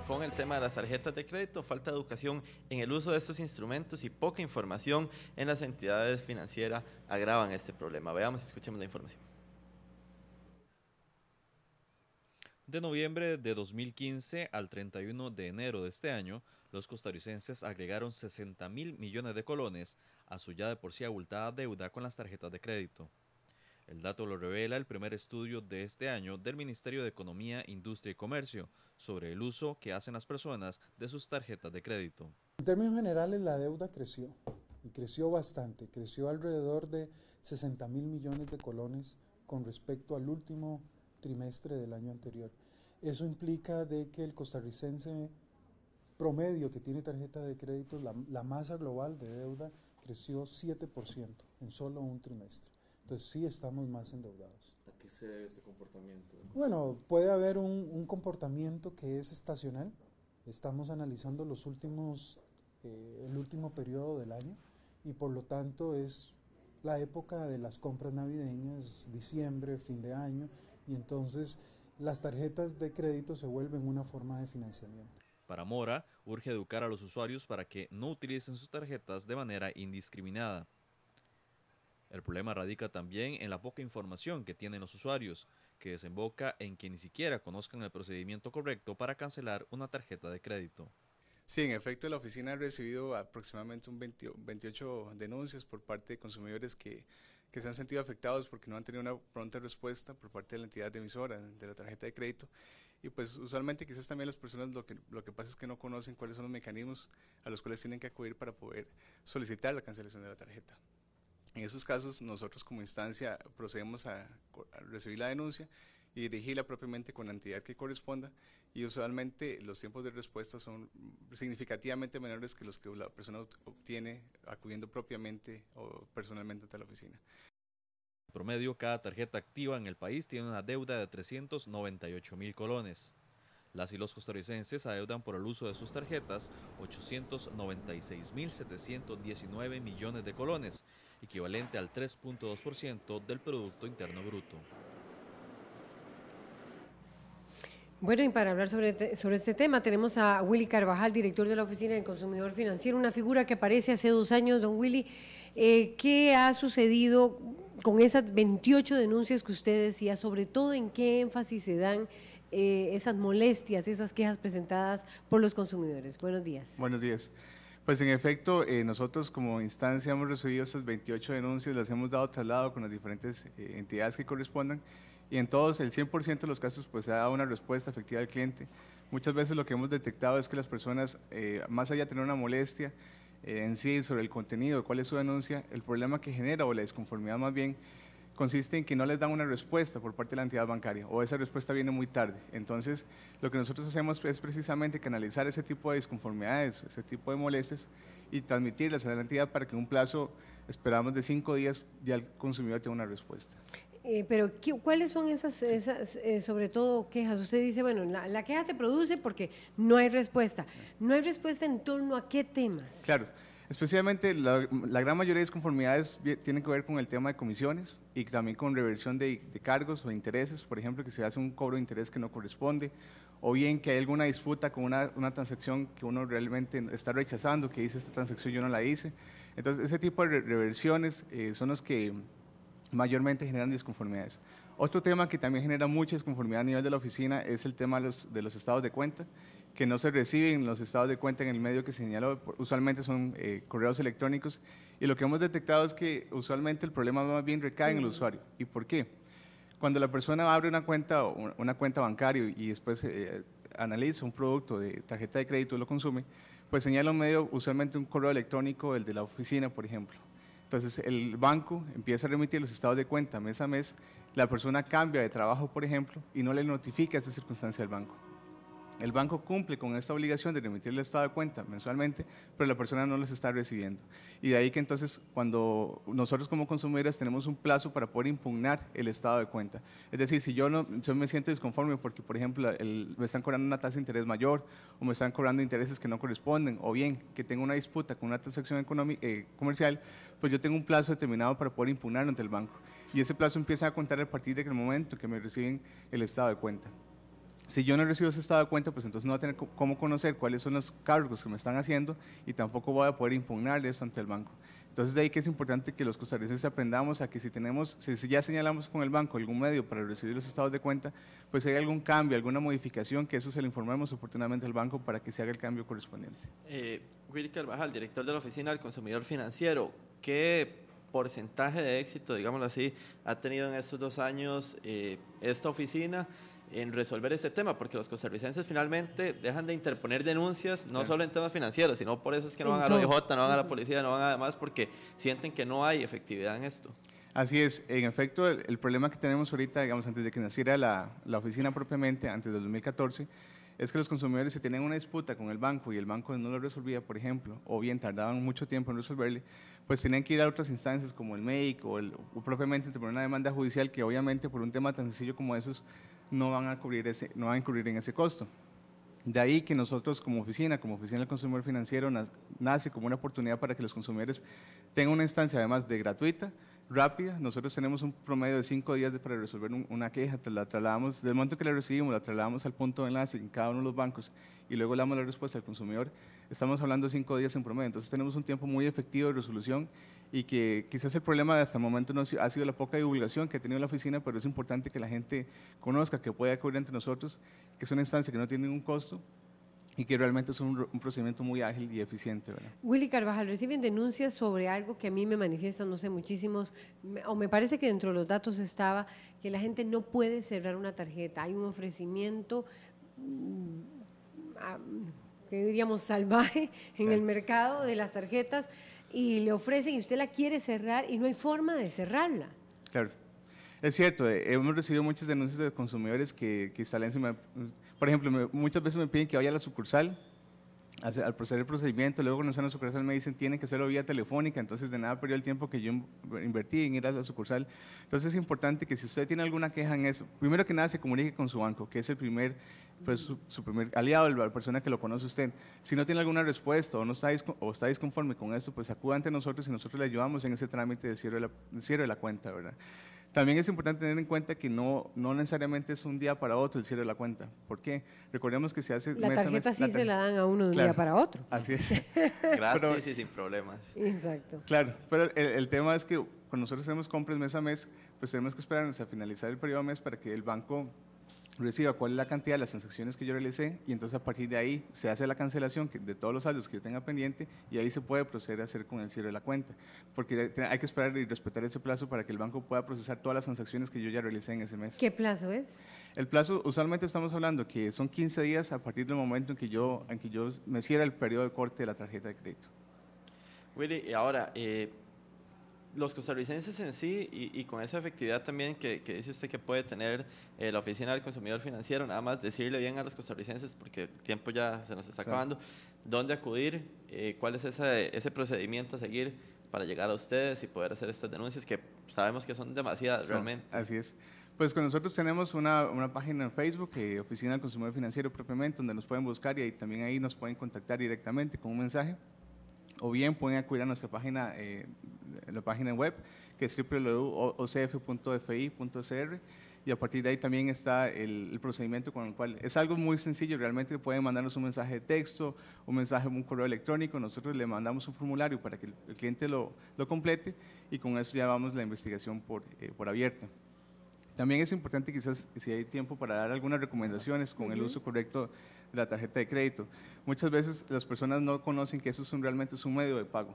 Con el tema de las tarjetas de crédito, falta educación en el uso de estos instrumentos y poca información en las entidades financieras agravan este problema. Veamos y escuchemos la información. De noviembre de 2015 al 31 de enero de este año, los costarricenses agregaron 60.000 millones de colones a su ya de por sí abultada deuda con las tarjetas de crédito. El dato lo revela el primer estudio de este año del Ministerio de Economía, Industria y Comercio sobre el uso que hacen las personas de sus tarjetas de crédito. En términos generales, la deuda creció, y creció bastante, creció alrededor de 60.000 millones de colones con respecto al último trimestre del año anterior. Eso implica de que el costarricense promedio que tiene tarjeta de crédito, la masa global de deuda creció 7% en solo un trimestre. Entonces sí estamos más endeudados. ¿A qué se debe este comportamiento? Bueno, puede haber un comportamiento que es estacional. Estamos analizando el último periodo del año y por lo tanto es la época de las compras navideñas, diciembre, fin de año, y entonces las tarjetas de crédito se vuelven una forma de financiamiento. Para Mora, urge educar a los usuarios para que no utilicen sus tarjetas de manera indiscriminada. El problema radica también en la poca información que tienen los usuarios, que desemboca en que ni siquiera conozcan el procedimiento correcto para cancelar una tarjeta de crédito. Sí, en efecto, la oficina ha recibido aproximadamente 28 denuncias por parte de consumidores que se han sentido afectados porque no han tenido una pronta respuesta por parte de la entidad emisora de la tarjeta de crédito. Y pues usualmente quizás también las personas lo que pasa es que no conocen cuáles son los mecanismos a los cuales tienen que acudir para poder solicitar la cancelación de la tarjeta. En esos casos, nosotros como instancia procedemos a recibir la denuncia y dirigirla propiamente con la entidad que corresponda, y usualmente los tiempos de respuesta son significativamente menores que los que la persona obtiene acudiendo propiamente o personalmente ante la oficina. En promedio, cada tarjeta activa en el país tiene una deuda de 398.000 colones. Las y los costarricenses adeudan por el uso de sus tarjetas 896.719 millones de colones, equivalente al 3.2% del Producto Interno Bruto. Bueno, y para hablar sobre este tema tenemos a Willy Carvajal, director de la Oficina del Consumidor Financiero, una figura que aparece hace 2 años. Don Willy, ¿qué ha sucedido con esas 28 denuncias que usted decía? Sobre todo, ¿en qué énfasis se dan esas molestias, esas quejas presentadas por los consumidores? Buenos días. Buenos días. Pues en efecto, nosotros como instancia hemos recibido estas 28 denuncias, las hemos dado traslado con las diferentes entidades que correspondan, y en todos, el 100% de los casos, pues se ha dado una respuesta efectiva al cliente. Muchas veces lo que hemos detectado es que las personas, más allá de tener una molestia en sí sobre el contenido, cuál es su denuncia, el problema que genera o la disconformidad más bien consiste en que no les dan una respuesta por parte de la entidad bancaria, o esa respuesta viene muy tarde. Entonces, lo que nosotros hacemos es precisamente canalizar ese tipo de disconformidades, ese tipo de molestias, y transmitirlas a la entidad para que en un plazo, esperamos de 5 días, ya el consumidor tenga una respuesta. Pero, ¿cuáles son esas sobre todo, quejas? Usted dice, bueno, la queja se produce porque no hay respuesta. ¿No hay respuesta en torno a qué temas? Claro, especialmente la gran mayoría de disconformidades tienen que ver con el tema de comisiones y también con reversión de cargos o intereses, por ejemplo, que se hace un cobro de interés que no corresponde, o bien que hay alguna disputa con una transacción que uno realmente está rechazando, que dice esta transacción yo no la hice. Entonces, ese tipo de reversiones son los que mayormente generan disconformidades. Otro tema que también genera mucha disconformidad a nivel de la oficina es el tema de los estados de cuenta, que no se reciben los estados de cuenta en el medio que señaló, usualmente son correos electrónicos, y lo que hemos detectado es que usualmente el problema más bien recae en el usuario. ¿Y por qué? Cuando la persona abre una cuenta bancaria y después analiza un producto de tarjeta de crédito y lo consume, pues señala un medio, usualmente un correo electrónico, el de la oficina, por ejemplo. Entonces, el banco empieza a remitir los estados de cuenta mes a mes, la persona cambia de trabajo, por ejemplo, y no le notifica esta circunstancia al banco. El banco cumple con esta obligación de remitir el estado de cuenta mensualmente, pero la persona no los está recibiendo. Y de ahí que entonces, cuando nosotros como consumidores tenemos un plazo para poder impugnar el estado de cuenta. Es decir, si yo me siento disconforme porque, por ejemplo, me están cobrando una tasa de interés mayor, o me están cobrando intereses que no corresponden, o bien que tengo una disputa con una transacción comercial, pues yo tengo un plazo determinado para poder impugnarlo ante el banco. Y ese plazo empieza a contar a partir del momento que me reciben el estado de cuenta. Si yo no recibo ese estado de cuenta, pues entonces no voy a tener cómo conocer cuáles son los cargos que me están haciendo y tampoco voy a poder impugnar eso ante el banco. Entonces, de ahí que es importante que los costarricenses aprendamos a que si ya señalamos con el banco algún medio para recibir los estados de cuenta, pues si hay algún cambio, alguna modificación, que eso se lo informemos oportunamente al banco para que se haga el cambio correspondiente. Willy Carvajal, director de la Oficina del Consumidor Financiero, ¿qué porcentaje de éxito, digámoslo así, ha tenido en estos 2 años esta oficina en resolver este tema? Porque los costarricenses finalmente dejan de interponer denuncias, no solo en temas financieros, sino por eso es que no van a la OIJ, no van a la policía, no van a demás, porque sienten que no hay efectividad en esto. Así es, en efecto, el problema que tenemos ahorita, digamos, antes de que naciera la oficina propiamente, antes del 2014, es que los consumidores, si tenían una disputa con el banco y el banco no lo resolvía, por ejemplo, o bien tardaban mucho tiempo en resolverle, pues tenían que ir a otras instancias como el MEIC o propiamente interponer una demanda judicial que obviamente por un tema tan sencillo como esos no van a incurrir en ese costo. De ahí que nosotros como oficina del consumidor financiero, nace como una oportunidad para que los consumidores tengan una instancia además de gratuita, rápida. Nosotros tenemos un promedio de 5 días para resolver una queja, la trasladamos, del momento que la recibimos, la trasladamos al punto de enlace en cada uno de los bancos y luego le damos la respuesta al consumidor. Estamos hablando de 5 días en promedio, entonces tenemos un tiempo muy efectivo de resolución y que quizás el problema de hasta el momento no ha sido la poca divulgación que ha tenido la oficina, pero es importante que la gente conozca que puede acudir entre nosotros, que es una instancia que no tiene ningún costo y que realmente es un procedimiento muy ágil y eficiente, ¿verdad? Willy Carvajal, reciben denuncias sobre algo que a mí me manifiestan, no sé, muchísimos, o me parece que dentro de los datos estaba que la gente no puede cerrar una tarjeta. Hay un ofrecimiento, que diríamos salvaje en el mercado de las tarjetas y le ofrecen y usted la quiere cerrar y no hay forma de cerrarla. Claro, es cierto, hemos recibido muchas denuncias de consumidores que salen encima. Por ejemplo, muchas veces me piden que vaya a la sucursal al proceder el procedimiento, luego cuando están en la sucursal me dicen tienen que hacerlo vía telefónica, entonces de nada perdió el tiempo que yo invertí en ir a la sucursal. Entonces es importante que si usted tiene alguna queja en eso, primero que nada se comunique con su banco, que es el primer, pues, su primer aliado, la persona que lo conoce usted. Si no tiene alguna respuesta o no está disconforme con esto, pues acuda ante nosotros y nosotros le ayudamos en ese trámite de cierre de la cuenta, ¿verdad? También es importante tener en cuenta que no necesariamente es un día para otro el cierre de la cuenta. ¿Por qué? Recordemos que se hace la tarjeta sí se la dan a uno de un día para otro. Así es. Gratis y sin problemas. Exacto. Claro, pero el tema es que cuando nosotros hacemos compras mes a mes, pues tenemos que esperarnos a finalizar el periodo de mes para que el banco reciba cuál es la cantidad de las transacciones que yo realicé y entonces a partir de ahí se hace la cancelación de todos los saldos que yo tenga pendiente y ahí se puede proceder a hacer con el cierre de la cuenta, porque hay que esperar y respetar ese plazo para que el banco pueda procesar todas las transacciones que yo ya realicé en ese mes. ¿Qué plazo es? El plazo, usualmente estamos hablando que son 15 días a partir del momento en que yo me cierra el periodo de corte de la tarjeta de crédito. Willy, y ahora, los costarricenses en sí y con esa efectividad también que dice usted que puede tener la Oficina del Consumidor Financiero, nada más decirle bien a los costarricenses, porque el tiempo ya se nos está acabando, dónde acudir, cuál es ese procedimiento a seguir para llegar a ustedes y poder hacer estas denuncias que sabemos que son demasiadas realmente. Así es. Pues con nosotros tenemos una página en Facebook, Oficina del Consumidor Financiero propiamente, donde nos pueden buscar y también ahí nos pueden contactar directamente con un mensaje. O bien pueden acudir a nuestra página, la página web, que es www.ocf.fi.cr, y a partir de ahí también está el procedimiento con el cual es algo muy sencillo, realmente pueden mandarnos un mensaje de texto, un correo electrónico, nosotros le mandamos un formulario para que el cliente lo complete y con eso ya vamos la investigación por abierta. También es importante quizás si hay tiempo para dar algunas recomendaciones con el uso correcto de la tarjeta de crédito. Muchas veces las personas no conocen que eso realmente es un medio de pago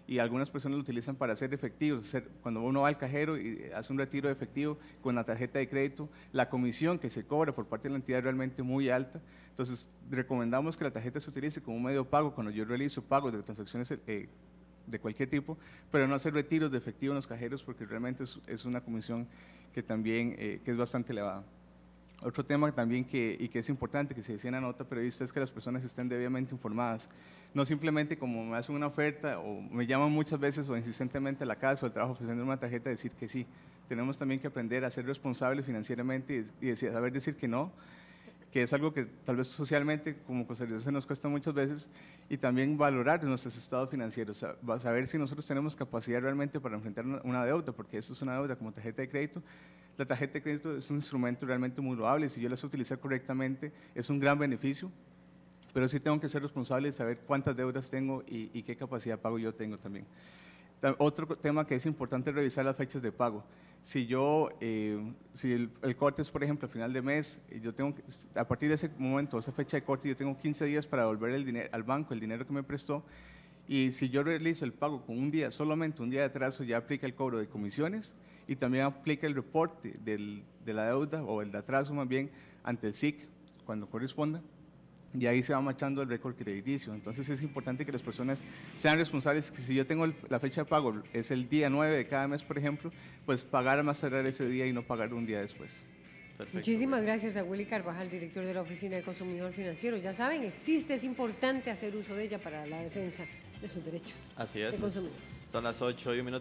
y algunas personas lo utilizan para hacer efectivos. Cuando uno va al cajero y hace un retiro de efectivo con la tarjeta de crédito, la comisión que se cobra por parte de la entidad es realmente muy alta. Entonces, recomendamos que la tarjeta se utilice como un medio de pago cuando yo realizo pagos de transacciones de cualquier tipo, pero no hacer retiros de efectivo en los cajeros porque realmente es una comisión que también que es bastante elevada. Otro tema también que es importante, que se decía en la nota periodista, es que las personas estén debidamente informadas. No simplemente como me hacen una oferta o me llaman muchas veces o insistentemente a la casa o al trabajo ofreciendo una tarjeta, decir que sí. Tenemos también que aprender a ser responsables financieramente y saber decir que no que es algo que tal vez socialmente como costarricenses nos cuesta muchas veces, y también valorar nuestros estados financieros, saber si nosotros tenemos capacidad realmente para enfrentar una deuda, porque eso es una deuda como tarjeta de crédito. La tarjeta de crédito es un instrumento realmente muy loable, y si yo la sé utilizar correctamente es un gran beneficio, pero sí tengo que ser responsable de saber cuántas deudas tengo y qué capacidad de pago yo tengo también. Otro tema que es importante es revisar las fechas de pago. Si el corte es, por ejemplo, a final de mes, a partir de ese momento, esa fecha de corte, yo tengo 15 días para devolver el dinero al banco, el dinero que me prestó, y si yo realizo el pago con solamente un día de atraso, ya aplica el cobro de comisiones y también aplica el reporte de la deuda o el de atraso más bien ante el SIC cuando corresponda. Y ahí se va machando el récord crediticio. Entonces es importante que las personas sean responsables, que si yo tengo la fecha de pago, es el día 9 de cada mes, por ejemplo, pues pagar más tardar ese día y no pagar un día después. Perfecto. Muchísimas gracias a Willy Carvajal, director de la Oficina del Consumidor Financiero. Ya saben, existe, es importante hacer uso de ella para la defensa de sus derechos. Así es. de consumidor. Son las 8:01 de